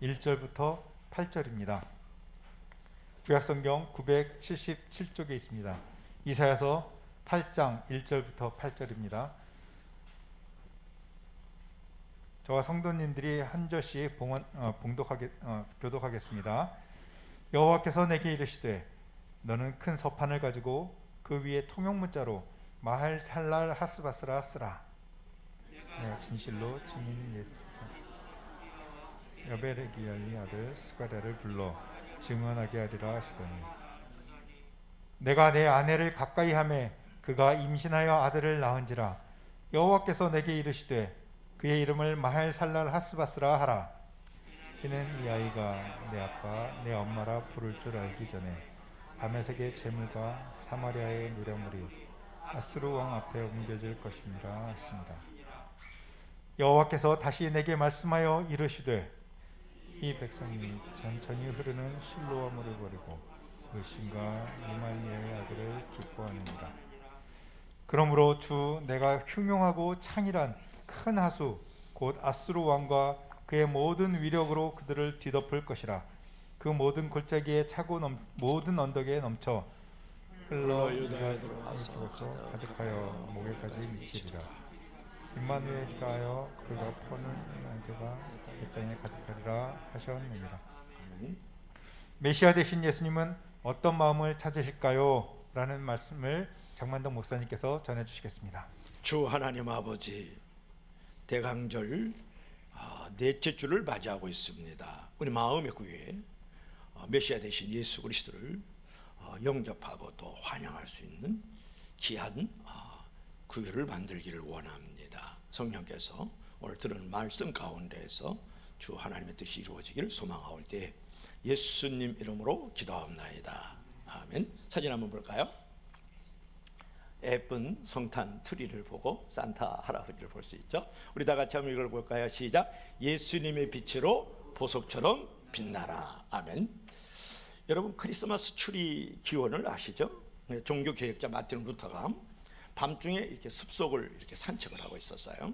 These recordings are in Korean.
1절부터 8절입니다. 구약성경 977쪽에 있습니다. 이사야서 8장 1절부터 8절입니다. 저와 성도님들이 한 절씩 교독하겠습니다. 여호와께서 내게 이르시되 너는 큰 서판을 가지고 그 위에 통용문자로 마할살랄 하스바스라 쓰라. 내가 진실로 증인인 여베레기야의 아들 스가랴를 불러 증언하게 하리라 하시더니 내가 내 아내를 가까이 하매 그가 임신하여 아들을 낳은지라. 여호와께서 내게 이르시되 그의 이름을 마할살랄 하스바스라 하라. 이는 이 아이가 내 아빠 내 엄마라 부를 줄 알기 전에 다메섹의 재물과 사마리아의 노략물이 아스루 왕 앞에 옮겨질 것입니다 하십니다. 여호와께서 다시 내게 말씀하여 이르시되 이 백성이 천천히 흐르는 실로아물을 버리고 의심과 이말리의 아들을 기뻐하느니라. 그러므로 주 내가 흉용하고 창일한 큰 하수 곧 아스루 왕과 그의 모든 위력으로 그들을 뒤덮을 것이라. 그 모든 골짜기에 차고 모든 언덕에 넘쳐 흘러 유다에 들어와서 가득하여 목에까지 미치리라. 임마누엘이라 하여 그가 퍼는 날개가 이 땅에 가득하리라 하셨느니라. 메시아 되신 예수님은 어떤 마음을 찾으실까요? 라는 말씀을 장만덕 목사님께서 전해주시겠습니다. 주 하나님 아버지, 대강절 넷째 주를 맞이하고 있습니다. 우리 마음의 구유에 메시아 되신 예수 그리스도를 영접하고 또 환영할 수 있는 귀한 구유를 만들기를 원합니다. 성령께서 오늘 들은 말씀 가운데에서 주 하나님의 뜻이 이루어지기를 소망하올 때 예수님 이름으로 기도합나이다. 아멘. 사진 한번 볼까요? 예쁜 성탄 트리를 보고 산타 할아버지를 볼 수 있죠. 우리 다 같이 한번 읽어볼까요? 시작. 예수님의 빛으로 보석처럼 빛나라. 아멘. 여러분, 크리스마스 추리 기원을 아시죠? 종교개혁자 마틴 루터가 밤중에 이렇게 숲속을 이렇게 산책을 하고 있었어요.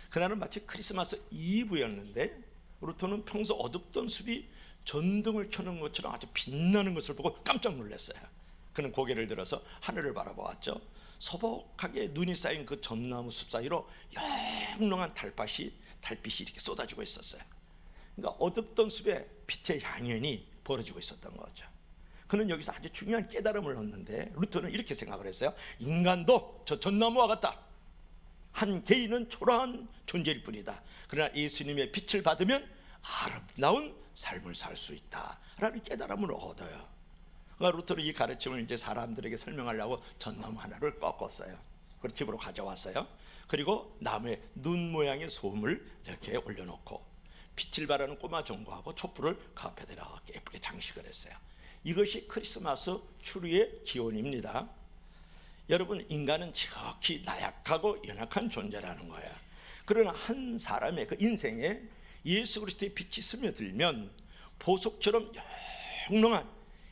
그날은 마치 크리스마스 이브였는데 루터는 평소 어둡던 숲이 전등을 켜는 것처럼 아주 빛나는 것을 보고 깜짝 놀랐어요. 그는 고개를 들어서 하늘을 바라보았죠. 소복하게 눈이 쌓인 그 전나무 숲 사이로 영롱한 달빛이 이렇게 쏟아지고 있었어요. 그러니까 어둡던 숲에 빛의 향연이 벌어지고 있었던 거죠. 그는 여기서 아주 중요한 깨달음을 얻는데 루터는 이렇게 생각을 했어요. 인간도 저 전나무와 같다. 한 개인은 초라한 존재일 뿐이다. 그러나 예수님의 빛을 받으면 아름다운 삶을 살 수 있다라는 깨달음을 얻어요. 그러니까 루터는 이 가르침을 이제 사람들에게 설명하려고 전나무 하나를 꺾었어요. 그리고 집으로 가져왔어요. 그리고 나무에 눈 모양의 솜을 이렇게 올려놓고 빛을 발하는 꼬마 종구하고 촛불을 그 앞에다가 예쁘게 장식을 했어요. 이것이 크리스마스 추리의 기원입니다. 여러분, 인간은 지극히 나약하고 연약한 존재라는 거예요. 그러나 한 사람의 그 인생에 예수 그리스도의 빛이 스며들면 보석처럼 영롱한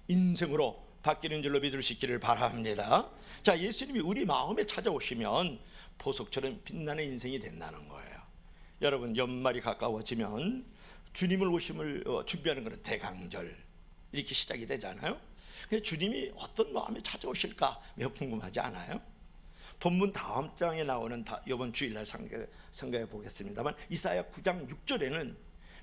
인생으로 바뀌는 줄로 믿을 수 있기를 바랍니다. 자, 예수님이 우리 마음에 찾아오시면 보석처럼 빛나는 인생이 된다는 거예요. 여러분, 연말이 가까워지면 주님을 오심을 준비하는 것은 대강절 이렇게 시작이 되잖아요. 근데 주님이 어떤 마음에 찾아오실까 매우 궁금하지 않아요? 본문 다음 장에 나오는 이번 주일날 상가해 보겠습니다만 이사야 9장 6절에는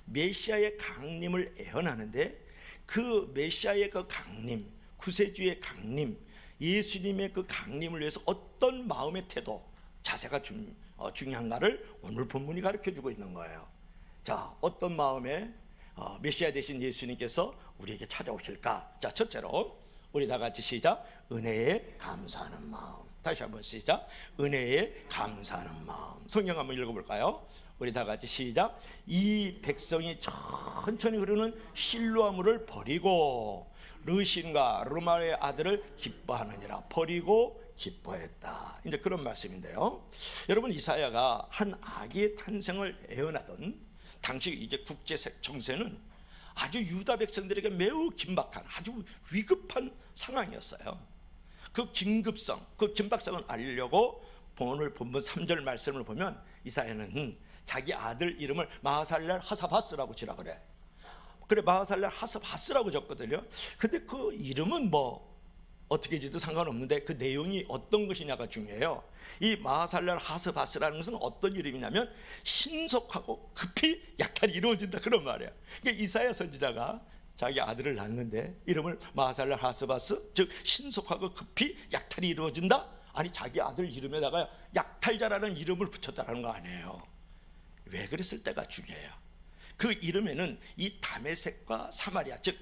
메시아의 강림을 예언하는데 그 메시아의 그 강림, 구세주의 강림, 예수님의 그 강림을 위해서 어떤 마음의 태도, 자세가 중요한가를 오늘 본문이 가르쳐주고 있는 거예요. 자, 어떤 마음에 메시아 되신 예수님께서 우리에게 찾아오실까? 자, 첫째로 우리 다 같이 시작. 은혜에 감사하는 마음. 다시 한번 시작. 은혜에 감사하는 마음. 성경 한번 읽어볼까요? 우리 다 같이 시작. 이 백성이 천천히 흐르는 실로아물을 버리고 르신과 르마의 아들을 기뻐하느니라. 버리고 기뻐했다. 이제 그런 말씀인데요. 여러분, 이사야가 한 아기의 탄생을 예언하던 당시 이제 국제 정세는 아주 유다 백성들에게 매우 긴박한 아주 위급한 상황이었어요. 그 긴급성, 그 긴박성을 알려고 오늘 본문 3절 말씀을 보면 이사야는 자기 아들 이름을 마살랄 하사바스라고 지라 그래. 그래 마하살렐 하스바스라고 적거든요. 근데 그 이름은 뭐 어떻게 지도 상관없는데 그 내용이 어떤 것이냐가 중요해요. 이 마하살렐 하스바스라는 것은 어떤 이름이냐면 신속하고 급히 약탈이 이루어진다 그런 말이에요. 그러니까 이사야 선지자가 자기 아들을 낳는데 이름을 마하살렐 하스바스, 즉 신속하고 급히 약탈이 이루어진다. 아니 자기 아들 이름에다가 약탈자라는 이름을 붙였다는 거 아니에요. 왜 그랬을 때가 중요해요. 그 이름에는 이 다메섹과 사마리아, 즉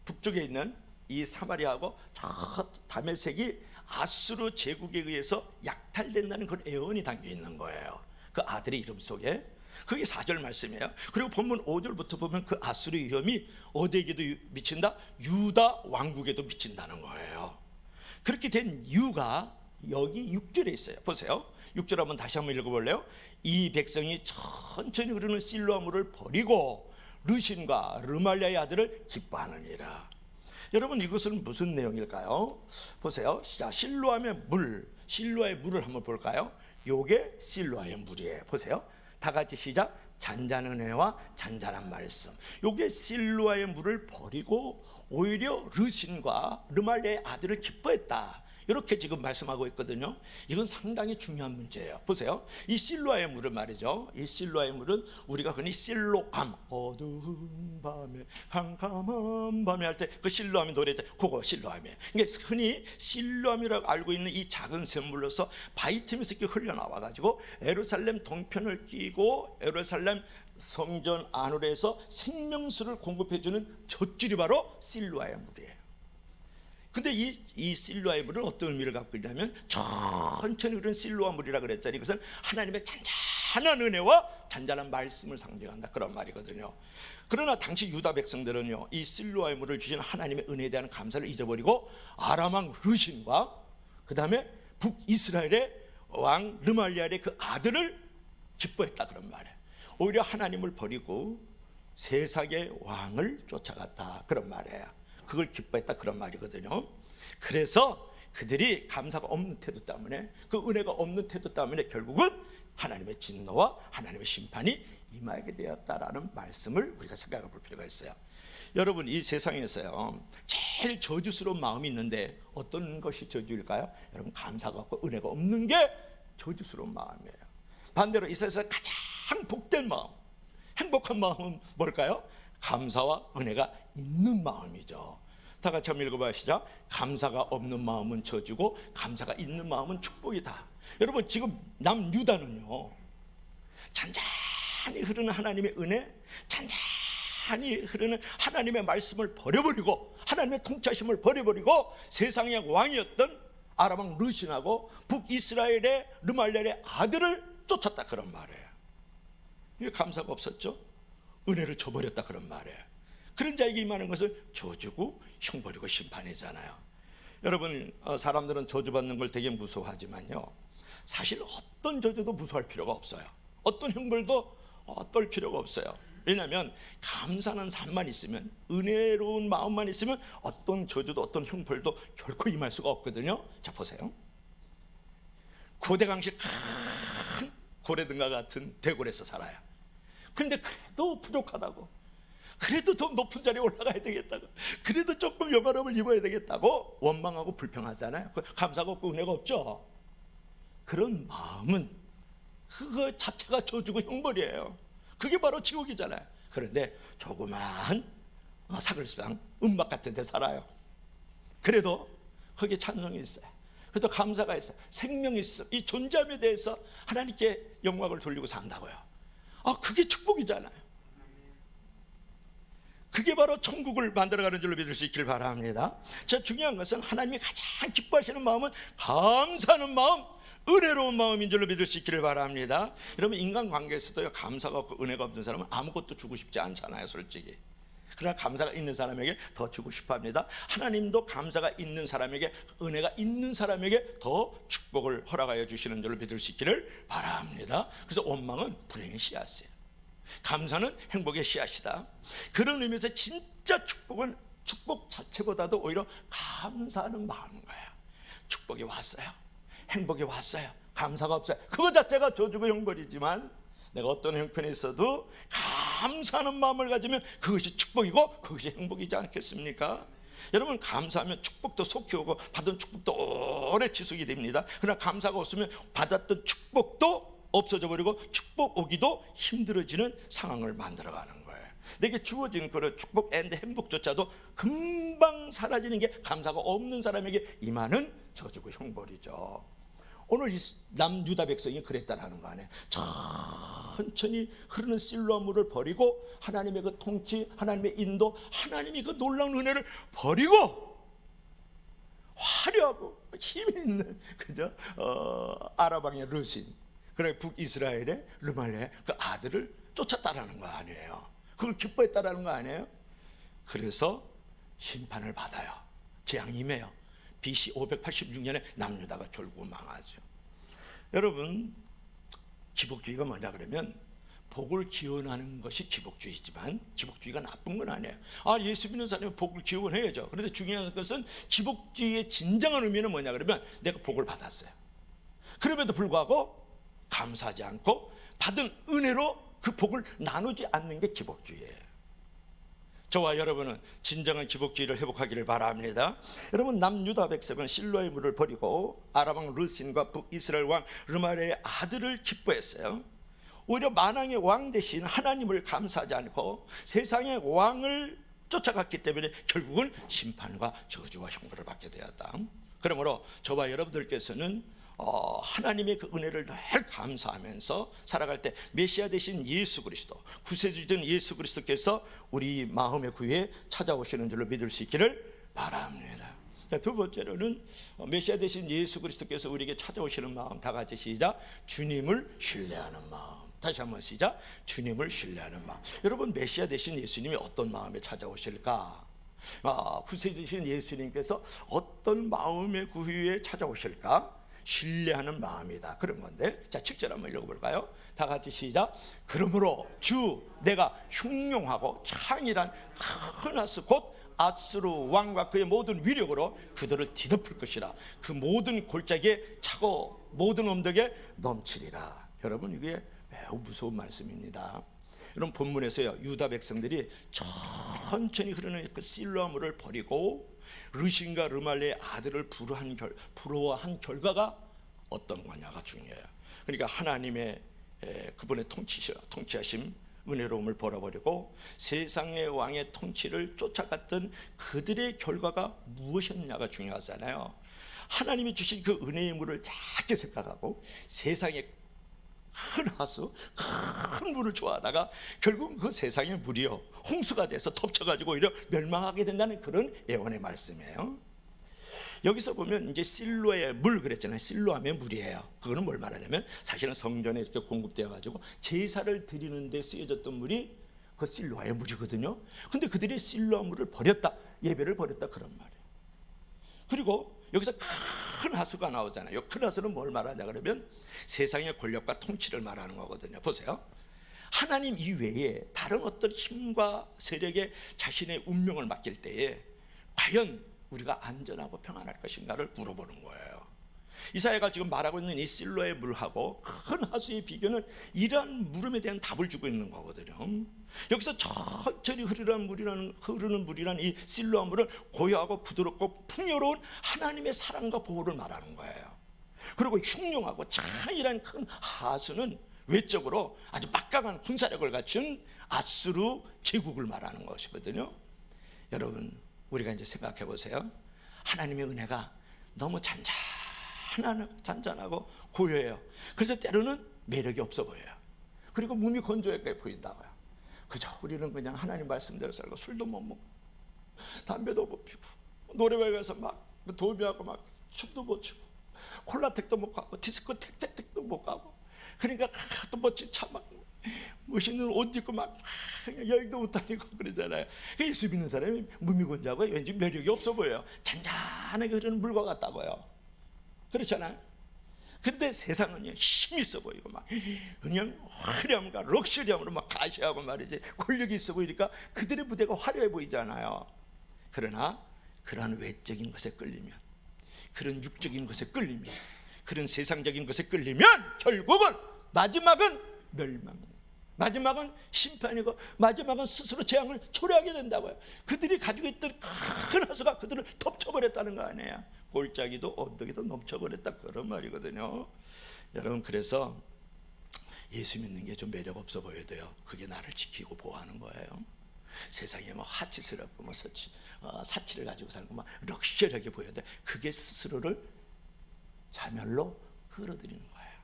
북쪽에 있는 이 사마리아하고 저 다메섹이 아수르 제국에 의해서 약탈된다는 그런 애언이 담겨 있는 거예요. 그 아들의 이름 속에. 그게 4절 말씀이에요. 그리고 본문 5절부터 보면 그 아수르 위험이 어디에게도 미친다? 유다 왕국에도 미친다는 거예요. 그렇게 된 이유가 여기 6절에 있어요. 보세요. 6절 한번 다시 한번 읽어볼래요? 이 백성이 천천히 흐르는 실로아물을 버리고 르신과 르말리아의 아들을 기뻐하느니라. 여러분 이것은 무슨 내용일까요? 보세요. 자, 실로암의 물, 실로아의 물을 한번 볼까요? 요게 실로아의 물이에요. 보세요. 다 같이 시작. 잔잔한 은혜와 잔잔한 말씀. 요게 실로아의 물을 버리고 오히려 르신과 르말리아의 아들을 기뻐했다. 이렇게 지금 말씀하고 있거든요. 이건 상당히 중요한 문제예요. 보세요. 이 실로아의 물은 말이죠. 이 실로아의 물은 우리가 흔히 실로암, 어두운 밤에 캄캄한 밤에 할 때 그 실로암의 노래죠. 그거 실로암이에요. 그러니까 흔히 실로암이라고 알고 있는 이 작은 샘물로서 바위 틈에서 이렇게 흘러나와 가지고 예루살렘 동편을 끼고 예루살렘 성전 안으로 해서 생명수를 공급해 주는 젖줄이 바로 실로아의 물이에요. 근데 이 실로아의 물은 어떤 의미를 갖고 있냐면 천천히 흐르는 실로아 물이라 그랬잖아요. 이것은 하나님의 잔잔한 은혜와 잔잔한 말씀을 상징한다 그런 말이거든요. 그러나 당시 유다 백성들은요, 이 실로아의 물을 주신 하나님의 은혜에 대한 감사를 잊어버리고 아람왕 르신과 그 다음에 북이스라엘의 왕 르말리아의 그 아들을 기뻐했다 그런 말이에요. 오히려 하나님을 버리고 세상의 왕을 쫓아갔다 그런 말이에요. 그걸 기뻐했다 그런 말이거든요. 그래서 그들이 감사가 없는 태도 때문에, 그 은혜가 없는 태도 때문에 결국은 하나님의 진노와 하나님의 심판이 임하게 되었다라는 말씀을 우리가 생각해 볼 필요가 있어요. 여러분 이 세상에서요 제일 저주스러운 마음이 있는데 어떤 것이 저주일까요? 여러분 감사가 없고 은혜가 없는 게 저주스러운 마음이에요. 반대로 이 세상에서 가장 복된 마음, 행복한 마음은 뭘까요? 감사와 은혜가 있는 마음이죠. 다 같이 한번 읽어봐요. 시작. 감사가 없는 마음은 저주고 감사가 있는 마음은 축복이다. 여러분 지금 남유다는요 잔잔히 흐르는 하나님의 은혜, 잔잔히 흐르는 하나님의 말씀을 버려버리고 하나님의 통치하심을 버려버리고 세상의 왕이었던 아람왕 르신하고 북이스라엘의 르말리아의 아들을 쫓았다 그런 말이에요. 이게 감사가 없었죠. 은혜를 저버렸다 그런 말이에요. 그런 자에게 임하는 것은 저주고 형벌이고 심판이잖아요. 여러분 사람들은 저주받는 걸 되게 무서워하지만요 사실 어떤 저주도 무서워할 필요가 없어요. 어떤 형벌도 떨 필요가 없어요. 왜냐하면 감사하는 삶만 있으면, 은혜로운 마음만 있으면 어떤 저주도 어떤 형벌도 결코 임할 수가 없거든요. 자 보세요. 고대강식 큰 고래등과 같은 대궐에서 살아요. 근데 그래도 부족하다고, 그래도 더 높은 자리에 올라가야 되겠다고, 그래도 조금 영화로움을 입어야 되겠다고 원망하고 불평하잖아요. 감사가 없고 은혜가 없죠. 그런 마음은 그거 자체가 저주고 형벌이에요. 그게 바로 지옥이잖아요. 그런데 조그마한 사글수랑 음막 같은 데 살아요. 그래도 거기에 찬송이 있어요. 그래도 감사가 있어요. 생명이 있어. 이 존재함에 대해서 하나님께 영광을 돌리고 산다고요. 그게 축복이잖아요. 그게 바로 천국을 만들어가는 줄로 믿을 수 있길 바랍니다. 자, 중요한 것은 하나님이 가장 기뻐하시는 마음은 감사하는 마음, 은혜로운 마음인 줄로 믿을 수 있기를 바랍니다. 여러분 인간관계에서도요 감사가 없고 은혜가 없는 사람은 아무것도 주고 싶지 않잖아요 솔직히. 그러나 감사가 있는 사람에게 더 주고 싶어합니다. 하나님도 감사가 있는 사람에게, 은혜가 있는 사람에게 더 축복을 허락하여 주시는 줄로 믿을 수 있기를 바랍니다. 그래서 원망은 불행의 씨앗이에요. 감사는 행복의 씨앗이다. 그런 의미에서 진짜 축복은 축복 자체보다도 오히려 감사하는 마음인 거예요. 축복이 왔어요, 행복이 왔어요, 감사가 없어요. 그거 자체가 저주고 형벌이지만 내가 어떤 형편에 있어도 감사하는 마음을 가지면 그것이 축복이고 그것이 행복이지 않겠습니까? 여러분, 감사하면 축복도 속히 오고 받은 축복도 오래 지속이 됩니다. 그러나 감사가 없으면 받았던 축복도 없어져 버리고 축복 오기도 힘들어지는 상황을 만들어가는 거예요. 내게 주어진 그런 축복 앤 행복조차도 금방 사라지는 게 감사가 없는 사람에게 임하는 저주고 형벌이죠. 오늘 이 남유다 백성이 그랬다라는 거 아니에요. 천천히 흐르는 실로암 물을 버리고 하나님의 그 통치, 하나님의 인도, 하나님이 그 놀라운 은혜를 버리고 화려하고 힘이 있는 그죠? 아라방의 르신, 그래 북이스라엘의 르말레의 그 아들을 쫓았다라는 거 아니에요. 그걸 기뻐했다라는 거 아니에요. 그래서 심판을 받아요. 재앙이 임해요. BC 586년에 남유다가 결국 망하죠. 여러분, 기복주의가 뭐냐 그러면 복을 기원하는 것이 기복주의지만 기복주의가 나쁜 건 아니에요. 예수 믿는 사람이 복을 기원해야죠. 그런데 중요한 것은 기복주의의 진정한 의미는 뭐냐 그러면 내가 복을 받았어요. 그럼에도 불구하고 감사하지 않고 받은 은혜로 그 복을 나누지 않는 게 기복주의예요. 저와 여러분은 진정한 기복주의를 회복하기를 바랍니다. 여러분, 남유다 백성은 실로의 물을 버리고 아라방 르신과 북이스라엘 왕 르말레의 아들을 기뻐했어요. 오히려 만왕의 왕 대신 하나님을 감사하지 않고 세상의 왕을 쫓아갔기 때문에 결국은 심판과 저주와 형벌을 받게 되었다. 그러므로 저와 여러분들께서는 하나님의 그 은혜를 늘 감사하면서 살아갈 때 메시아 되신 예수 그리스도, 구세주된 예수 그리스도께서 우리 마음의 구유에 찾아오시는 줄로 믿을 수 있기를 바랍니다. 두 번째로는 메시아 되신 예수 그리스도께서 우리에게 찾아오시는 마음, 다 같이 시작. 주님을 신뢰하는 마음. 다시 한번 시작. 주님을 신뢰하는 마음. 여러분, 메시아 되신 예수님이 어떤 마음에 찾아오실까? 구세주신 예수님께서 어떤 마음의 구유에 찾아오실까? 신뢰하는 마음이다, 그런 건데, 자 7절 한번 읽어볼까요? 다 같이 시작. 그러므로 주 내가 흉용하고 창이란 큰 아스 곧 아스루 왕과 그의 모든 위력으로 그들을 뒤덮을 것이라. 그 모든 골짜기에 차고 모든 언덕에 넘치리라. 여러분, 이게 매우 무서운 말씀입니다. 여러분, 본문에서요, 유다 백성들이 천천히 흐르는 그 실로암 물을 버리고 르신과 르말레의 아들을 부러워한 결과가 어떤 거냐가 중요해요. 그러니까 하나님의 그분의 통치하심, 은혜로움을 버려버리고 세상의 왕의 통치를 쫓아갔던 그들의 결과가 무엇이었느냐가 중요하잖아요. 하나님이 주신 그 은혜의 물을 작게 생각하고 세상의 큰 하수, 큰 물을 좋아하다가 결국 그 세상의 물이요 홍수가 돼서 덮쳐가지고 오히려 멸망하게 된다는 그런 예언의 말씀이에요. 여기서 보면 이제 실로의 물 그랬잖아요. 실로암의 물이에요. 그거는 뭘 말하냐면 사실은 성전에 이렇게 공급되어 가지고 제사를 드리는 데 쓰여졌던 물이 그 실로의 물이거든요. 근데 그들이 실로암 물을 버렸다, 예배를 버렸다, 그런 말이에요. 그리고 여기서 큰 하수가 나오잖아요. 큰 하수는 뭘 말하냐 그러면 세상의 권력과 통치를 말하는 거거든요. 보세요. 하나님 이외에 다른 어떤 힘과 세력에 자신의 운명을 맡길 때에 과연 우리가 안전하고 평안할 것인가를 물어보는 거예요. 이사야가 지금 말하고 있는 이 실로의 물하고 큰 하수의 비교는 이러한 물음에 대한 답을 주고 있는 거거든요. 여기서 천천히 흐르는 물이라는 이 실로암 물은 고요하고 부드럽고 풍요로운 하나님의 사랑과 보호를 말하는 거예요. 그리고 흉용하고 창이라는 큰 하수는 외적으로 아주 막강한 군사력을 갖춘 아수르 제국을 말하는 것이거든요. 여러분, 우리가 이제 생각해 보세요. 하나님의 은혜가 너무 잔잔하고 고요해요. 그래서 때로는 매력이 없어 보여요. 그리고 몸이 건조하게 보인다고요. 그저 우리는 그냥 하나님 말씀대로 살고 술도 못 먹고 담배도 못 피고 노래방에 가서 막 도미하고 막 춤도 못 추고 콜라텍도 못 가고 디스코텍도 못 가고, 그러니까 또 멋진 차 막 멋있는 옷 입고 막 여행도 못 다니고 그러잖아요. 예수 믿는 사람이 무미건조하고 왠지 매력이 없어 보여요. 잔잔하게 흐르는 물과 같다고요. 그렇잖아요. 그런데 세상은 힘이 있어 보이고 막 그냥 화려함과 럭셔리함으로 막 가시하고 말이지 권력이 있어 보이니까 그들의 무대가 화려해 보이잖아요. 그러나 그러한 외적인 것에 끌리면, 그런 육적인 것에 끌리면, 그런 세상적인 것에 끌리면 결국은 마지막은 멸망. 마지막은 심판이고 마지막은 스스로 재앙을 초래하게 된다고요. 그들이 가지고 있던 큰 하수가 그들을 덮쳐버렸다는 거 아니에요. 골짜기도 언덕에도 넘쳐버렸다, 그런 말이거든요. 여러분, 그래서 예수 믿는 게 좀 매력 없어 보여야 돼요. 그게 나를 지키고 보호하는 거예요. 세상에 뭐 하치스럽고 뭐 사치를 가지고 사는 거 막 럭셔리하게 보여야 돼. 그게 스스로를 자멸로 끌어들이는 거예요.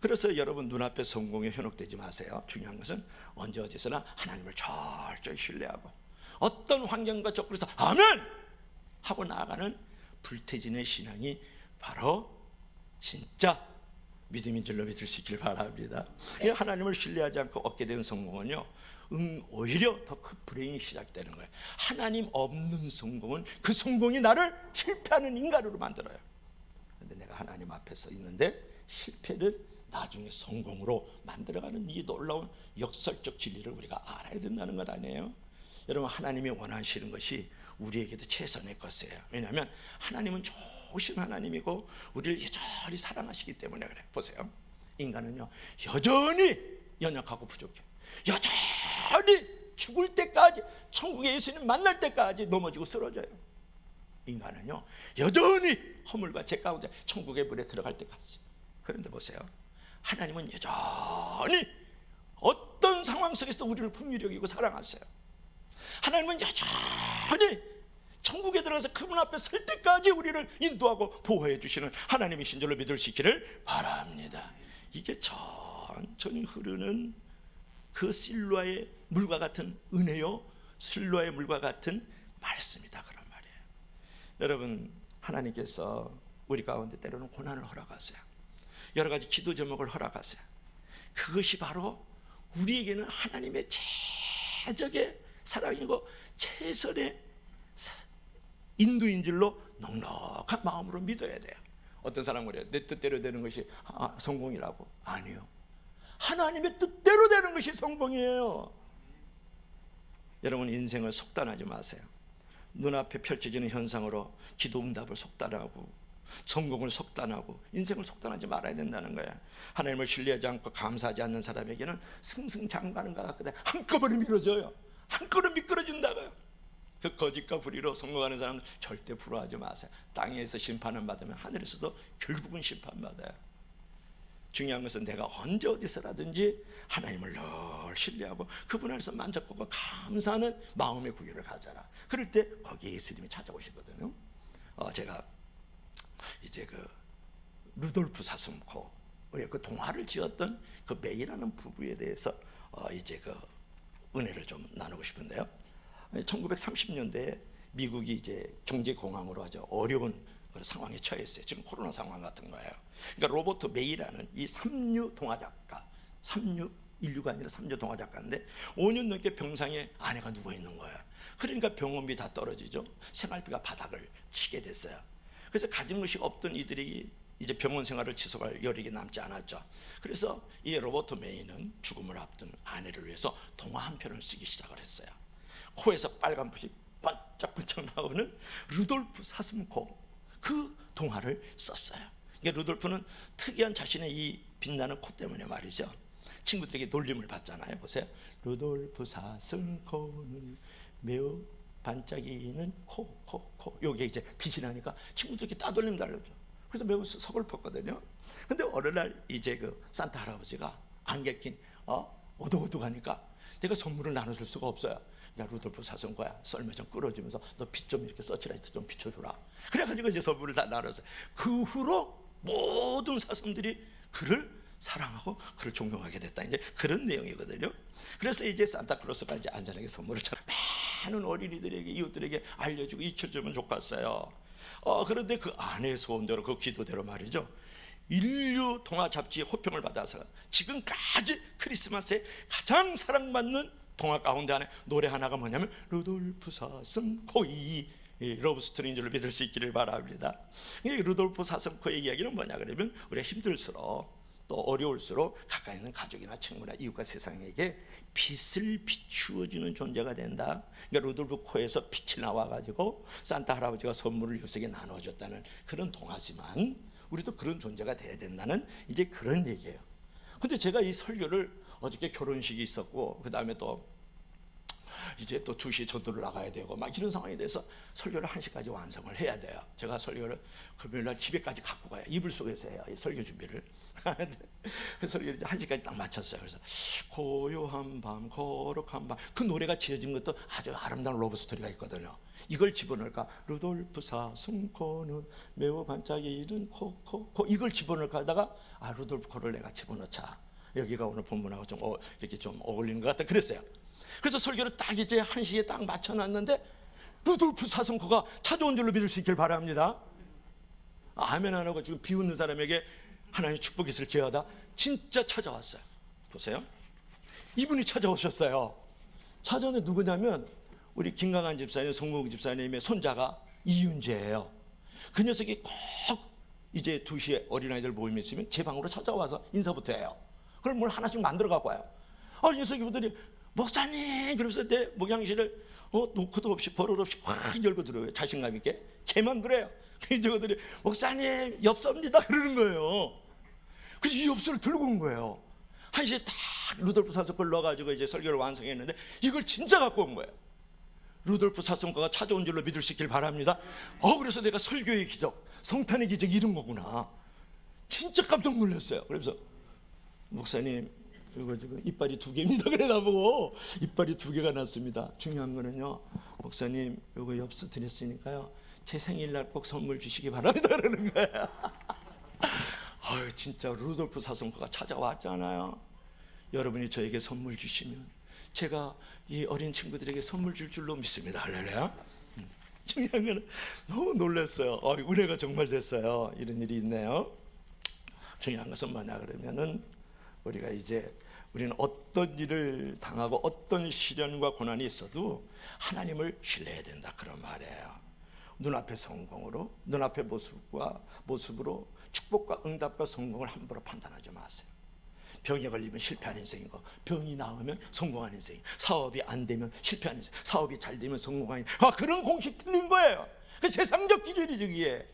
그래서 여러분, 눈앞에 성공에 현혹되지 마세요. 중요한 것은 언제 어디서나 하나님을 철저히 신뢰하고 어떤 환경과 조건에서 아멘 하고 나아가는 불태진의 신앙이 바로 진짜 믿음인 줄로 믿을 수 있길 바랍니다. 하나님을 신뢰하지 않고 얻게 된 성공은요, 오히려 더 큰 불행이 시작되는 거예요. 하나님 없는 성공은 그 성공이 나를 실패하는 인간으로 만들어요. 그런데 내가 하나님 앞에서 있는데 실패를 나중에 성공으로 만들어가는 이 놀라운 역설적 진리를 우리가 알아야 된다는 것 아니에요? 여러분, 하나님이 원하시는 것이 우리에게도 최선의 것이에요. 왜냐하면 하나님은 좋으신 하나님이고 우리를 여전히 사랑하시기 때문에 그래요. 보세요, 인간은요 여전히 연약하고 부족해. 여전히 죽을 때까지, 천국에 예수님 만날 때까지 넘어지고 쓰러져요. 인간은요 여전히 허물과 죄 가운데 천국의 물에 들어갈 때까지. 그런데 보세요, 하나님은 여전히 어떤 상황 속에서도 우리를 긍휼히 여기고 사랑하세요. 하나님은 여전히 천국에 들어가서 그분 앞에 설 때까지 우리를 인도하고 보호해 주시는 하나님이신 줄로 믿을 수 있기를 바랍니다. 이게 천천히 흐르는 그 실로아의 물과 같은 은혜요, 실로아의 물과 같은 말씀이다, 그런 말이에요. 여러분, 하나님께서 우리 가운데 때로는 고난을 허락하세요. 여러 가지 기도 제목을 허락하세요. 그것이 바로 우리에게는 하나님의 최적의 사랑이고 최선의 인도인 줄로 넉넉한 마음으로 믿어야 돼요. 어떤 사람은 그래요. 내 뜻대로 되는 것이 성공이라고. 아니요, 하나님의 뜻대로 되는 것이 성공이에요. 여러분, 인생을 속단하지 마세요. 눈앞에 펼쳐지는 현상으로 기도 응답을 속단하고 성공을 속단하고 인생을 속단하지 말아야 된다는 거예요. 하나님을 신뢰하지 않고 감사하지 않는 사람에게는 승승장구하는 것 같거든요. 한꺼번에 미뤄져요. 한꺼번에 미끄러진다고요. 그 거짓과 불의로 성공하는 사람은 절대 부러워하지 마세요. 땅에서 심판을 받으면 하늘에서도 결국은 심판받아요. 중요한 것은 내가 언제 어디서라든지 하나님을 늘 신뢰하고 그분 안에서 만족하고 감사하는 마음의 구유를 가져라. 그럴 때 거기에 예수님이 찾아오시거든요. 제가 이제 그 루돌프 사슴코 그 동화를 지었던 그 메이라는 부부에 대해서 이제 그 은혜를 좀 나누고 싶은데요. 1930년대에 미국이 이제 경제 공황으로 아주 어려운 상황에 처했어요. 지금 코로나 상황 같은 거예요. 그러니까 로버트 메이라는 이 삼류 동화 작가, 삼류 인류가 아니라 삼류 동화 작가인데 5년 넘게 병상에 아내가 누워 있는 거야. 그러니까 병원비 다 떨어지죠. 생활비가 바닥을 치게 됐어요. 그래서 가진 것이 없던 이들이 이제 병원 생활을 지속할 여력이 남지 않았죠. 그래서 이 로버트 메이는 죽음을 앞둔 아내를 위해서 동화 한 편을 쓰기 시작을 했어요. 코에서 빨간불이 반짝반짝 나오는 루돌프 사슴코, 그 동화를 썼어요. 그러니까 루돌프는 특이한 자신의 이 빛나는 코 때문에 말이죠, 친구들에게 놀림을 받잖아요. 보세요, 루돌프 사슴코는 매우 반짝이는 코. 여기에 이제 빛이 나니까 친구들에게 따돌림 달렸죠. 그래서 매우 서글펐거든요. 근데 어느 날 이제 그 산타 할아버지가 안개 낀 오독오독하니까 내가 선물을 나눠줄 수가 없어요. 야, 루돌프 사슴코야, 썰매 좀 끌어주면서 너 빛 좀 이렇게 서치라이트 좀 비춰주라. 그래가지고 이제 선물을 다 나눴어요. 그 후로 모든 사슴들이 그를 사랑하고 그를 존경하게 됐다, 이제 그런 내용이거든요. 그래서 이제 산타클로스가 이제 안전하게 선물을 많은 어린이들에게, 이웃들에게 알려주고 익혀주면 좋겠어요. 그런데 그 아내의 소원대로, 그 기도대로 말이죠, 인류 동화 잡지의 호평을 받아서 지금까지 크리스마스에 가장 사랑받는 동화 가운데 안에 노래 하나가 뭐냐면 루돌프 사슴코이 러브스토리인 줄로 믿을 수 있기를 바랍니다. 루돌프 사슴코의 이야기는 뭐냐 그러면, 우리가 힘들수록 또 어려울수록 가까이 있는 가족이나 친구나 이웃과 세상에게 빛을 비추어주는 존재가 된다. 그러니까 루돌프 코에서 빛이 나와가지고 산타 할아버지가 선물을 이웃에게 나눠줬다는 그런 동화지만, 우리도 그런 존재가 돼야 된다는 이제 그런 얘기예요. 근데 제가 이 설교를 어저께 결혼식이 있었고 그 다음에 또 이제 또 2시에 전도를 나가야 되고 막 이런 상황이 돼서 설교를 1시까지 완성을 해야 돼요. 제가 설교를 금요일날 집에까지 갖고 가요. 이불 속에서 해요, 이 설교 준비를. 그 설교를 이제 1시까지 딱 마쳤어요. 그래서 고요한 밤 거룩한 밤, 그 노래가 지어진 것도 아주 아름다운 러브스토리가 있거든요. 이걸 집어넣을까? 루돌프 사슴코는 매우 반짝이는 코코코, 이걸 집어넣을까 하다가 루돌프 코를 내가 집어넣자, 여기가 오늘 본문하고 좀 이렇게 좀 어울리는 것 같다 그랬어요. 그래서 설교를 딱 이제 1시에 딱 맞춰놨는데 루돌프 사슴코가 찾아온 줄로 믿을 수 있길 바랍니다. 아멘 안 하고 지금 비웃는 사람에게 하나님의 축복이 있을 기하다. 진짜 찾아왔어요. 보세요, 이분이 찾아오셨어요. 찾아오는 누구냐면 우리 김강한 집사님, 송국 집사님의 손자가 이윤재예요. 그 녀석이 꼭 이제 2시에 어린아이들 모임이 있으면 제 방으로 찾아와서 인사부터 해요. 그럼 뭘 하나씩 만들어 갖고 와요. 이 녀석이 보더니 목사님 그러면서 내 목양실을 노크도 없이 버릇 없이 확 열고 들어요. 자신감 있게. 걔만 그래요. 저들이 목사님 엽서입니다 그러는 거예요. 그래서 이 엽서를 들고 온 거예요. 1시에 딱 루돌프 사슴코를 넣어가지고 이제 설교를 완성했는데 이걸 진짜 갖고 온 거예요. 루돌프 사슴코가 찾아온 줄로 믿을 수 있길 바랍니다. 그래서 내가 설교의 기적, 성탄의 기적 이런 거구나. 진짜 깜짝 놀랐어요. 그래서 목사님 이거 지금 이빨이 2개입니다 그래 나보고. 이빨이 2개가 났습니다. 중요한 거는요, 목사님 이거 엽서 드렸으니까요 제 생일날 꼭 선물 주시기 바랍니다 그러는 거예요. 진짜 루돌프 사슴코가 찾아왔잖아요. 여러분이 저에게 선물 주시면 제가 이 어린 친구들에게 선물 줄 줄로 믿습니다. 할렐루야. 중요한 거는 너무 놀랐어요. 은혜가 정말 됐어요. 이런 일이 있네요. 중요한 것은 뭐냐 그러면은 우리는 어떤 일을 당하고 어떤 시련과 고난이 있어도 하나님을 신뢰해야 된다 그런 말이에요. 눈앞의 성공으로, 눈앞의 모습으로 축복과 응답과 성공을 함부로 판단하지 마세요. 병에 걸리면 실패한 인생이고, 병이 나으면 성공한 인생, 사업이 안 되면 실패한 인생, 사업이 잘 되면 성공한 인생. 그런 공식 틀린 거예요. 그 세상적 기준이지 그게.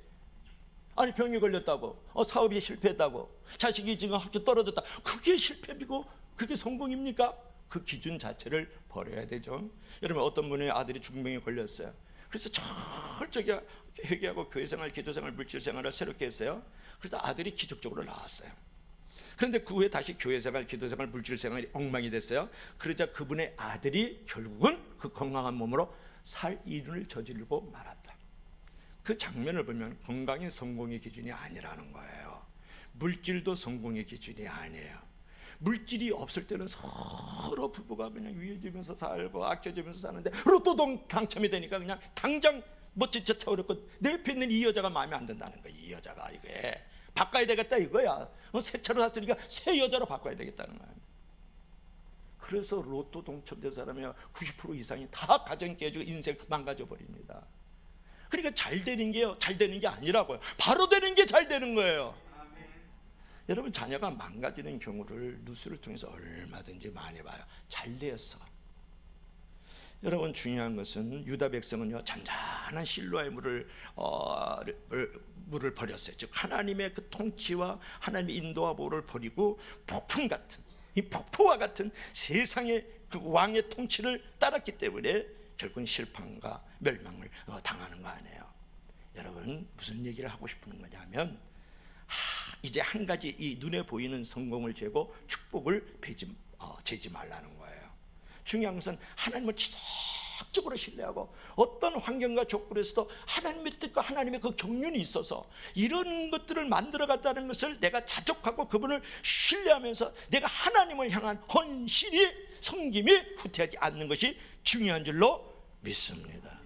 아니 병이 걸렸다고, 사업이 실패했다고, 자식이 지금 학교 떨어졌다, 그게 실패이고 그게 성공입니까? 그 기준 자체를 버려야 되죠. 여러분, 어떤 분의 아들이 중병에 걸렸어요. 그래서 철저히 회개하고 교회생활, 기도생활, 물질생활을 새롭게 했어요. 그래서 아들이 기적적으로 나왔어요. 그런데 그 후에 다시 교회생활, 기도생활, 물질생활이 엉망이 됐어요. 그러자 그분의 아들이 결국은 그 건강한 몸으로 살인을 저지르고 말았다. 그 장면을 보면 건강이 성공의 기준이 아니라는 거예요. 물질도 성공의 기준이 아니에요. 물질이 없을 때는 서로 부부가 그냥 위해지면서 살고 아껴지면서 사는데 로또 당첨이 되니까 그냥 당장 멋진 차 타고 그랬고, 내 옆에 있는 이 여자가 마음에 안 든다는 거야. 이 여자가 이게 바꿔야 되겠다 이거야. 새 차로 샀으니까 새 여자로 바꿔야 되겠다는 거야. 그래서 로또 당첨된 사람이 90% 이상이 다 가정 깨지고 인생 망가져 버립니다. 그러니까 잘 되는 게요, 잘 되는 게 아니라고요. 바로 되는 게 잘 되는 거예요. 여러분, 자녀가 망가지는 경우를 뉴스를 통해서 얼마든지 많이 봐요. 잘 되었어. 여러분, 중요한 것은 유다 백성은요, 잔잔한 실로아의 물을 버렸어요. 즉 하나님의 그 통치와 하나님의 인도와 보호를 버리고 폭풍 같은, 이 폭포와 같은 세상의 그 왕의 통치를 따랐기 때문에 결국은 실패과 멸망을 당하는 거 아니에요. 여러분, 무슨 얘기를 하고 싶은 거냐면, 이제 한 가지 이 눈에 보이는 성공을 재고 축복을 재지 말라는 거예요. 중요한 것은 하나님을 지속적으로 신뢰하고 어떤 환경과 조건에서도 하나님의 뜻과 하나님의 그 경륜이 있어서 이런 것들을 만들어 갔다는 것을 내가 자족하고 그분을 신뢰하면서 내가 하나님을 향한 헌신이, 섬김이 후퇴하지 않는 것이 중요한 줄로 믿습니다.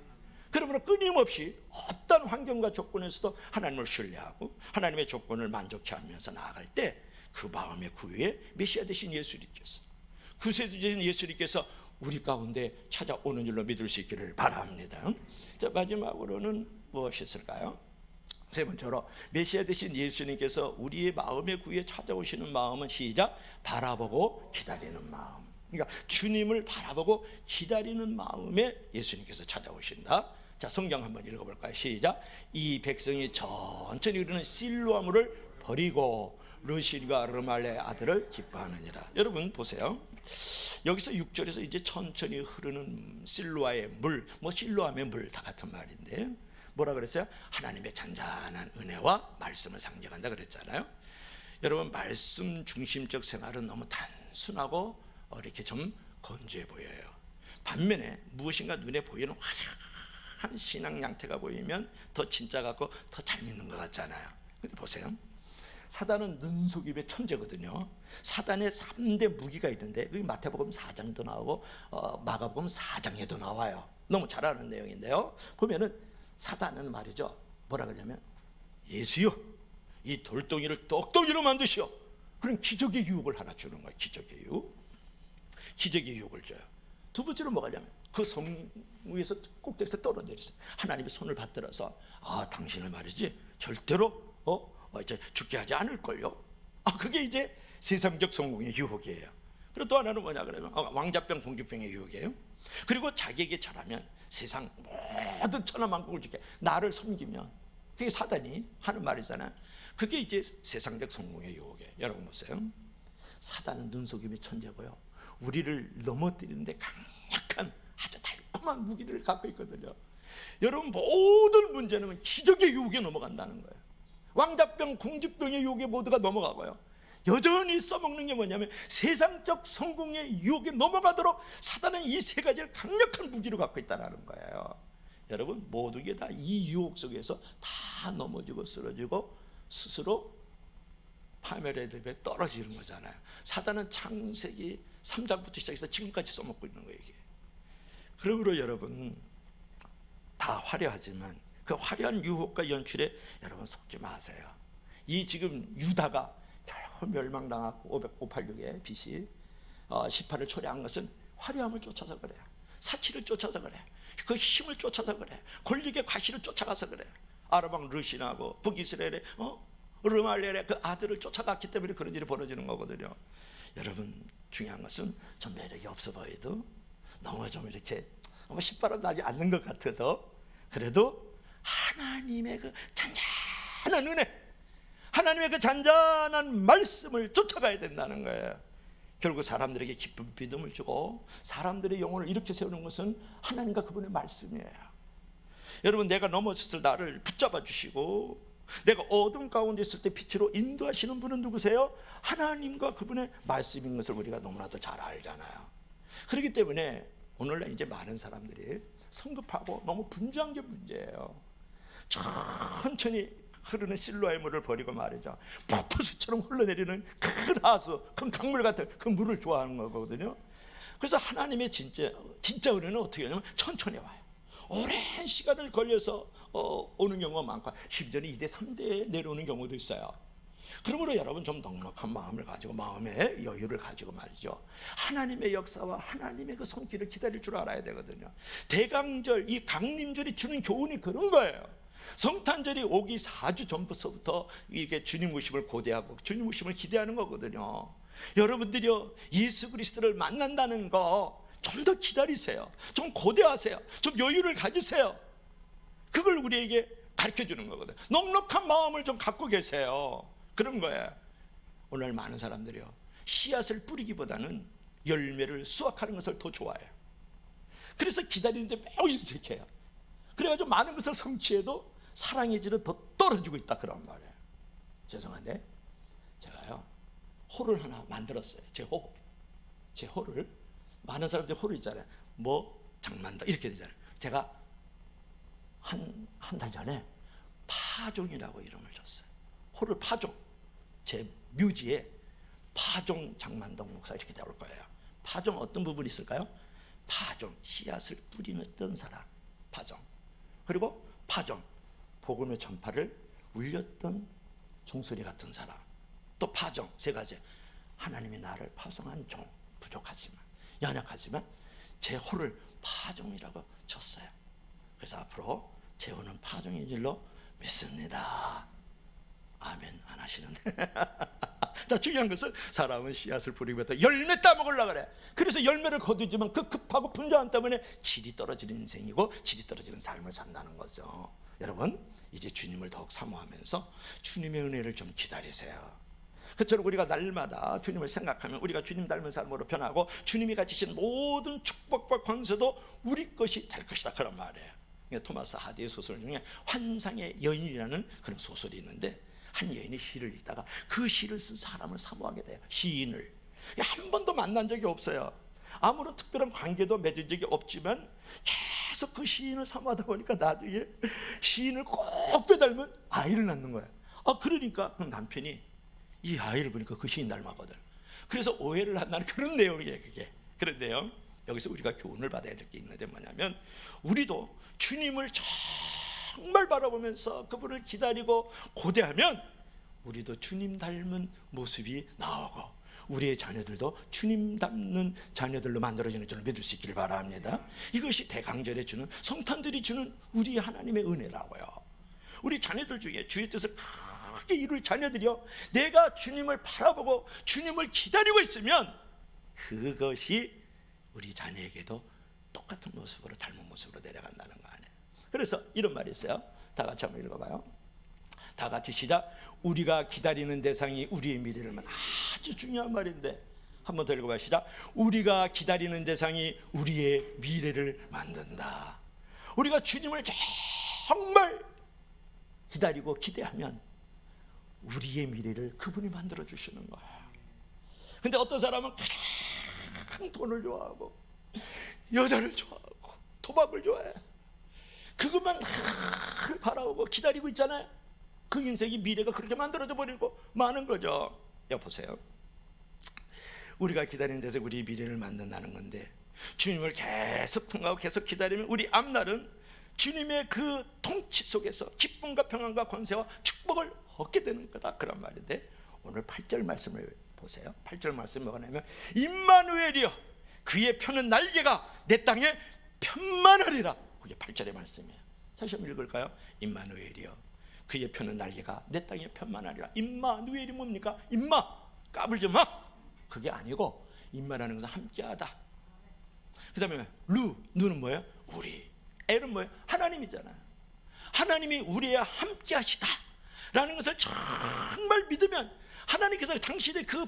그러므로 끊임없이 어떤 환경과 조건에서도 하나님을 신뢰하고 하나님의 조건을 만족해 하면서 나아갈 때 그 마음의 구유에 메시아 되신 예수님께서, 구세주신 예수님께서 우리 가운데 찾아오는 줄로 믿을 수 있기를 바랍니다. 자, 마지막으로는 무엇이 있을까요? 세 번째로, 메시아 되신 예수님께서 우리의 마음의 구유에 찾아오시는 마음은 시작, 바라보고 기다리는 마음. 그러니까 주님을 바라보고 기다리는 마음에 예수님께서 찾아오신다. 자, 성경 한번 읽어볼까요? 시작. 이 백성이 천천히 흐르는 실로아물을 버리고 르실과 르말레의 아들을 기뻐하느니라. 여러분 보세요. 여기서 6절에서 이제 천천히 흐르는 실로아의 물, 뭐 실로암의 물 다 같은 말인데 뭐라 그랬어요? 하나님의 잔잔한 은혜와 말씀을 상징한다 그랬잖아요. 여러분 말씀 중심적 생활은 너무 단순하고 이렇게 좀 건조해 보여요. 반면에 무엇인가 눈에 보이는 화려한 신앙 양태가 보이면 더 진짜 같고 더 잘 믿는 것 같잖아요. 근데 보세요. 사단은 눈속임의 천재거든요. 사단의 3대 무기가 있는데 그게 마태복음 4장도 나오고 마가복음 4장에도 나와요. 너무 잘 아는 내용인데요. 보면은 사단은 말이죠. 뭐라 그러냐면 예수여 이 돌덩이를 떡덩이로 만드시오. 그런 기적의 유혹을 하나 주는 거예요. 기적의 유혹. 기적의 유혹을 줘요. 두 번째로 뭐가 냐면 그 성 위에서 꼭대기에서 떨어내리세요. 하나님의 손을 받들어서 당신을 말이지 절대로 이제 죽게 하지 않을걸요. 그게 이제 세상적 성공의 유혹이에요. 그리고 또 하나는 뭐냐 그러면 왕자병 공주병의 유혹이에요. 그리고 자기에게 잘하면 세상 모든 천하만국을 주게 나를 섬기면 그게 사단이 하는 말이잖아요. 그게 이제 세상적 성공의 유혹이에요. 여러분 보세요. 사단은 눈속임의 천재고요. 우리를 넘어뜨리는데 강력한 아주 달콤한 무기를 갖고 있거든요. 여러분 모든 문제는 기적의 유혹에 넘어간다는 거예요. 왕자병 공주병의 유혹에 모두가 넘어가고요. 여전히 써먹는 게 뭐냐면 세상적 성공의 유혹에 넘어가도록 사단은 이 세 가지를 강력한 무기로 갖고 있다는 거예요. 여러분 모든 게 다 이 유혹 속에서 다 넘어지고 쓰러지고 스스로 파멸의 늪에 떨어지는 거잖아요. 사단은 창세기 3장부터 시작해서 지금까지 써먹고 있는 거예요. 이게. 그러므로 여러분 다 화려하지만 그 화려한 유혹과 연출에 여러분 속지 마세요. 이 지금 유다가 결국 멸망당하고 586에 BC 18을 초래한 것은 화려함을 쫓아서 그래요. 사치를 쫓아서 그래. 그 힘을 쫓아서 그래. 권력의 과시를 쫓아가서 그래. 아르방 르신하고 북이스라엘의 르말렐의 그 아들을 쫓아갔기 때문에 그런 일이 벌어지는 거거든요. 여러분 중요한 것은 좀 매력이 없어 보여도 너무 좀 이렇게 신바람 나지 않는 것 같아도 그래도 하나님의 그 잔잔한 은혜, 하나님의 그 잔잔한 말씀을 쫓아가야 된다는 거예요. 결국 사람들에게 기쁜 믿음을 주고 사람들의 영혼을 이렇게 세우는 것은 하나님과 그분의 말씀이에요. 여러분 내가 넘어졌을 나를 붙잡아 주시고 내가 어둠 가운데 있을 때 빛으로 인도하시는 분은 누구세요? 하나님과 그분의 말씀인 것을 우리가 너무나도 잘 알잖아요. 그렇기 때문에 오늘날 이제 많은 사람들이 성급하고 너무 분주한 게 문제예요. 천천히 흐르는 실로아의 물을 버리고 말이죠. 폭포수처럼 흘러내리는 큰 하수, 큰 강물 같은 그 물을 좋아하는 거거든요. 그래서 하나님의 진짜 은혜는 어떻게 하냐면 천천히 와요. 오랜 시간을 걸려서 오는 경우가 많고 심지어는 2대 3대에 내려오는 경우도 있어요. 그러므로 여러분 좀 넉넉한 마음을 가지고 마음의 여유를 가지고 말이죠. 하나님의 역사와 하나님의 그 손길을 기다릴 줄 알아야 되거든요. 대강절, 이 강림절이 주는 교훈이 그런 거예요. 성탄절이 오기 4주 전부터 이렇게 주님 오심을 고대하고 주님 오심을 기대하는 거거든요. 여러분들이요 예수 그리스도를 만난다는 거 좀 더 기다리세요. 좀 고대하세요. 좀 여유를 가지세요. 그걸 우리에게 가르쳐주는 거거든요. 넉넉한 마음을 좀 갖고 계세요. 그런 거예요. 오늘 많은 사람들이요 씨앗을 뿌리기보다는 열매를 수확하는 것을 더 좋아해요. 그래서 기다리는데 매우 인색해요. 그래가지고 많은 것을 성취해도 사랑의 질은 더 떨어지고 있다 그런 말이에요. 죄송한데 제가요 호를 하나 만들었어요. 제 호를 많은 사람들이 호를 있잖아요. 뭐 장만다 이렇게 되잖아요. 제가 한 달 전에 파종이라고 이름을 줬어요. 호를 파종. 제 묘지에 파종 장만동 목사 이렇게 나올 거예요. 파종 어떤 부분이 있을까요? 파종 씨앗을 뿌리는 사람 파종. 그리고 파종 복음의 전파를 울렸던 종소리 같은 사람. 또 파종 세 가지. 하나님이 나를 파송한 종 부족하지만 연약하지만 제 호를 파종이라고 쳤어요. 그래서 앞으로 제 호는 파종인 줄로 믿습니다. 아멘 안 하시는데. 자 중요한 것은 사람은 씨앗을 뿌리고 열매 따먹으려고 그래. 그래서 열매를 거두지만 그 급하고 분주함 때문에 질이 떨어지는 인생이고 질이 떨어지는 삶을 산다는 거죠. 여러분 이제 주님을 더욱 사모하면서 주님의 은혜를 좀 기다리세요. 그처럼 우리가 날마다 주님을 생각하면 우리가 주님 닮은 삶으로 변하고 주님이 가지신 모든 축복과 권세도 우리 것이 될 것이다, 그런 말이에요. 토마스 하디의 소설 중에 환상의 여인이라는 그런 소설이 있는데, 한 여인이 시를 읽다가 그 시를 쓴 사람을 사모하게 돼요. 시인을 한 번도 만난 적이 없어요. 아무런 특별한 관계도 맺은 적이 없지만 계속 그 시인을 사모하다 보니까 나중에 시인을 꼭 빼닮은 아이를 낳는 거예요. 그러니까 그 남편이 이 아이를 보니까 그 시인 닮았거든. 그래서 오해를 한다는 그런 내용이에요. 그게 그런 내용. 여기서 우리가 교훈을 받아야 될 게 있는데 뭐냐면, 우리도 주님을 정말 바라보면서 그분을 기다리고 고대하면 우리도 주님 닮은 모습이 나오고 우리의 자녀들도 주님 닮는 자녀들로 만들어지는 줄 믿을 수 있기를 바랍니다. 이것이 대강절에 주는, 성탄들이 주는 우리 하나님의 은혜라고요. 우리 자녀들 중에 주의 뜻을 크게 이룰 자녀들이요, 내가 주님을 바라보고 주님을 기다리고 있으면 그것이 우리 자녀에게도 똑같은 모습으로, 닮은 모습으로 내려간다는 거 아니에요. 그래서 이런 말이 있어요. 다 같이 한번 읽어봐요. 다 같이 시작. 우리가 기다리는 대상이 우리의 미래를 만든다. 아주 중요한 말인데 한 번 더 읽어봐요. 시작. 우리가 기다리는 대상이 우리의 미래를 만든다. 우리가 주님을 정말 기다리고 기대하면 우리의 미래를 그분이 만들어 주시는 거예요. 근데 어떤 사람은 가장 돈을 좋아하고 여자를 좋아하고 도박을 좋아해. 그것만 늘 바라보고 기다리고 있잖아요. 그 인생이, 미래가 그렇게 만들어져 버리고 마는 거죠. 여보세요, 우리가 기다리는 데서 우리 미래를 만든다는 건데, 주님을 계속 통하고 계속 기다리면 우리 앞날은 주님의 그 통치 속에서 기쁨과 평안과 권세와 축복을 얻게 되는 거다, 그런 말인데, 오늘 8절 말씀을 보세요. 8절 말씀이 뭐냐면, 임마누엘이여 그의 펴는 날개가 내 땅에 편만하리라. 그게 8절의 말씀이에요. 다시 한번 읽을까요? 임마누엘이여 그의 펴는 날개가 내 땅에 편만하리라. 임마누엘이 뭡니까? 임마, 까불지 마. 그게 아니고, 임마라는 것은 함께하다. 그 다음에 누는 뭐예요? 우리. 엘은 뭐예요? 하나님이잖아요. 하나님이 우리와 함께 하시다 라는 것을 정말 믿으면 하나님께서 당신의 그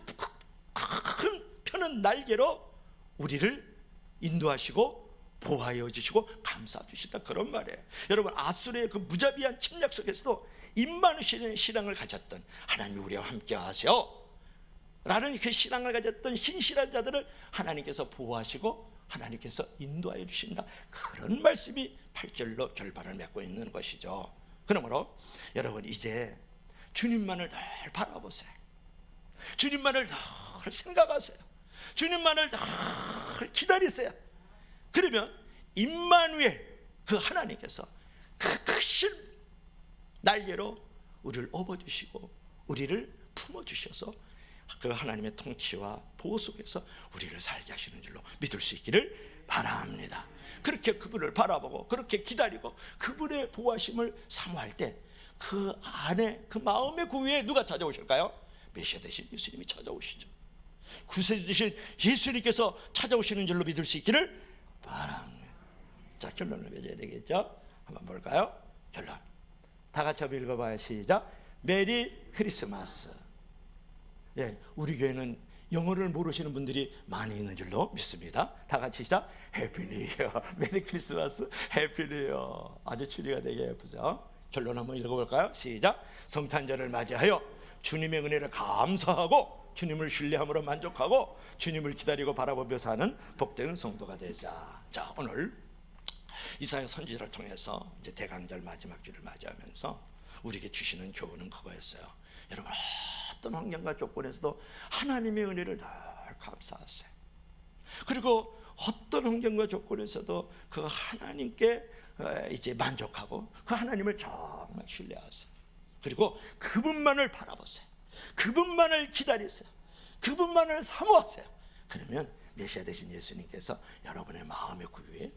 큰 펴는 날개로 우리를 인도하시고 보호하여 주시고 감싸 주시다, 그런 말이에요. 여러분, 아수르의 그 무자비한 침략 속에서도 임마누엘의 신앙을 가졌던, 하나님이 우리와 함께 하세요 라는 그 신앙을 가졌던 신실한 자들을 하나님께서 보호하시고 하나님께서 인도하여 주신다, 그런 말씀이 8절로 결말을 맺고 있는 것이죠. 그러므로 여러분, 이제 주님만을 늘 바라보세요. 주님만을 늘 생각하세요. 주님만을 늘 기다리세요. 그러면 임마누엘, 그 하나님께서 그 크신 날개로 우리를 업어주시고 우리를 품어주셔서 그 하나님의 통치와 보호 속에서 우리를 살게 하시는 줄로 믿을 수 있기를 바랍니다. 그렇게 그분을 바라보고 그렇게 기다리고 그분의 보호하심을 사모할 때 그 안에, 그 마음의 구유에 누가 찾아오실까요? 메시아 되신 예수님이 찾아오시죠. 구세주 되신 예수님께서 찾아오시는 줄로 믿을 수 있기를 바랍니다. 자, 결론을 맺어야 되겠죠? 한번 볼까요? 결론. 다 같이 한번 읽어봐요. 시작. 메리 크리스마스. 예, 우리 교회는 영어를 모르시는 분들이 많이 있는 줄로 믿습니다. 다 같이 시작. 해피 뉴 이어. 메리 크리스마스, 해피 뉴 이어. 아주 추리가 되게 예쁘죠? 결론 한번 읽어볼까요? 시작. 성탄절을 맞이하여 주님의 은혜를 감사하고 주님을 신뢰함으로 만족하고 주님을 기다리고 바라보며 사는 복된 성도가 되자. 자, 오늘 이사야 선지자를 통해서 이제 대강절 마지막 주를 맞이하면서 우리에게 주시는 교훈은 그거였어요. 여러분, 어떤 환경과 조건에서도 하나님의 은혜를 늘 감사하세요. 그리고 어떤 환경과 조건에서도 그 하나님께 이제 만족하고 그 하나님을 정말 신뢰하세요. 그리고 그분만을 바라보세요. 그분만을 기다리세요. 그분만을 사모하세요. 그러면 메시아 되신 예수님께서 여러분의 마음의 구유에,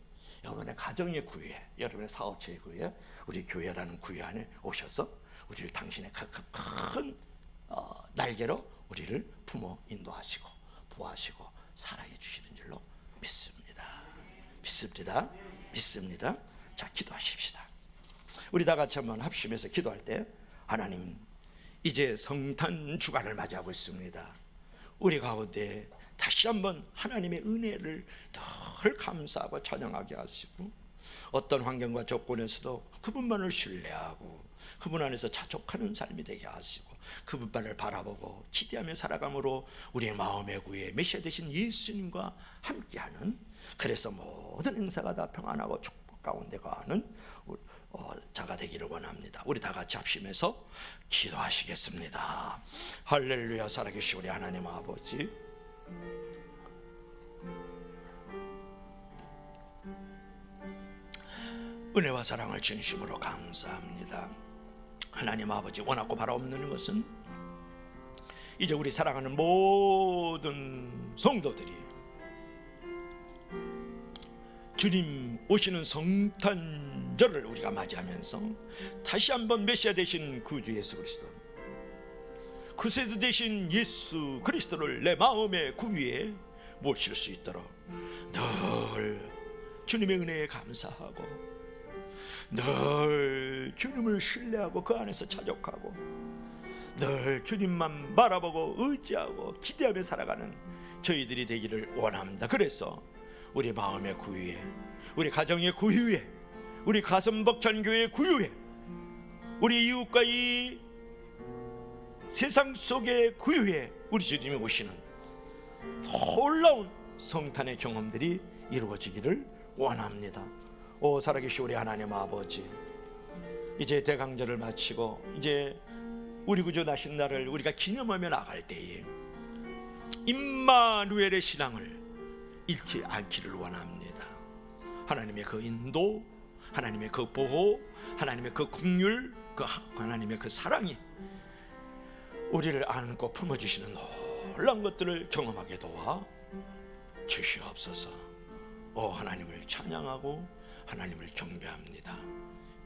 여러분의 가정의 구유에, 여러분의 사업체의 구유에, 우리 교회라는 구유 안에 오셔서 우리를 당신의 큰 날개로 우리를 품어 인도하시고 보호하시고 사랑해 주시는 줄로 믿습니다. 믿습니다. 믿습니다. 자, 기도하십시다. 우리 다 같이 한번 합심해서 기도할 때, 하나님, 이제 성탄 주간을 맞이하고 있습니다. 우리 가운데 다시 한번 하나님의 은혜를 늘 감사하고 찬양하게 하시고, 어떤 환경과 조건에서도 그분만을 신뢰하고 그분 안에서 자족하는 삶이 되게 하시고, 그분만을 바라보고 기대하며 살아감으로 우리의 마음의 구에 메시아 되신 예수님과 함께하는, 그래서 모든 행사가 다 평안하고 축복 가운데 가는 자가 되기를 원합니다. 우리 다 같이 합심해서 기도하시겠습니다. 할렐루야. 살아계신 우리 하나님 아버지, 은혜와 사랑을 진심으로 감사합니다. 하나님 아버지, 원하고 바라옵는 것은 이제 우리 사랑하는 모든 성도들이 주님 오시는 성탄절을 우리가 맞이하면서 다시 한번 메시아 되신 구주 예수 그리스도, 구세주 되신 예수 그리스도를 내 마음의 구위에 모실 수 있도록 늘 주님의 은혜에 감사하고, 늘 주님을 신뢰하고 그 안에서 자족하고, 늘 주님만 바라보고 의지하고 기대하며 살아가는 저희들이 되기를 원합니다. 그래서 우리 마음의 구유에, 우리 가정의 구유에, 우리 가슴 벅찬 교회의 구유에, 우리 이웃과 이 세상 속의 구유에 우리 주님이 오시는 놀라운 성탄의 경험들이 이루어지기를 원합니다. 오 살아계신 우리 하나님 아버지, 이제 대강절을 마치고 이제 우리 구주 나신 날을 우리가 기념하며 나갈 때에 임마누엘의 신앙을 잃지 않기를 원합니다. 하나님의 그 인도, 하나님의 그 보호, 하나님의 그 긍휼, 하나님의 그 사랑이 우리를 안고 품어주시는 놀라운 것들을 경험하게 도와 주시옵소서. 하나님을 찬양하고 하나님을 경배합니다.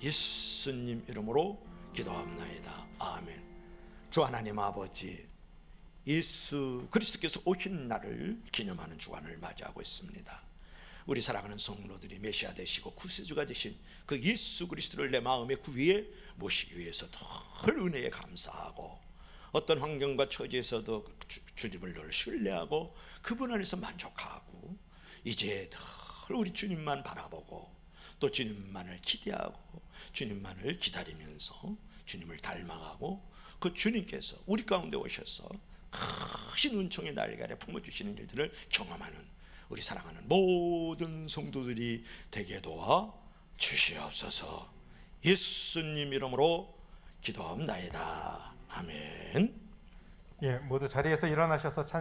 예수님 이름으로 기도합나이다. 아멘. 주 하나님 아버지, 예수 그리스도께서 오신 날을 기념하는 주간을 맞이하고 있습니다. 우리 사랑하는 성도들이 메시아 되시고 구세주가 되신 그 예수 그리스도를 내 마음의 구위에 모시기 위해서 늘 은혜에 감사하고, 어떤 환경과 처지에서도 주님을 늘 신뢰하고 그분 안에서 만족하고, 이제 늘 우리 주님만 바라보고 또 주님만을 기대하고 주님만을 기다리면서 주님을 닮아가고, 그 주님께서 우리 가운데 오셔서 크신 은총의 날개 아래 품어주시는 일들을 경험하는 우리 사랑하는 모든 성도들이 되게 도와 주시옵소서. 예수님 이름으로 기도합나이다. 아멘. 예, 모두 자리에서 일어나셔서 찬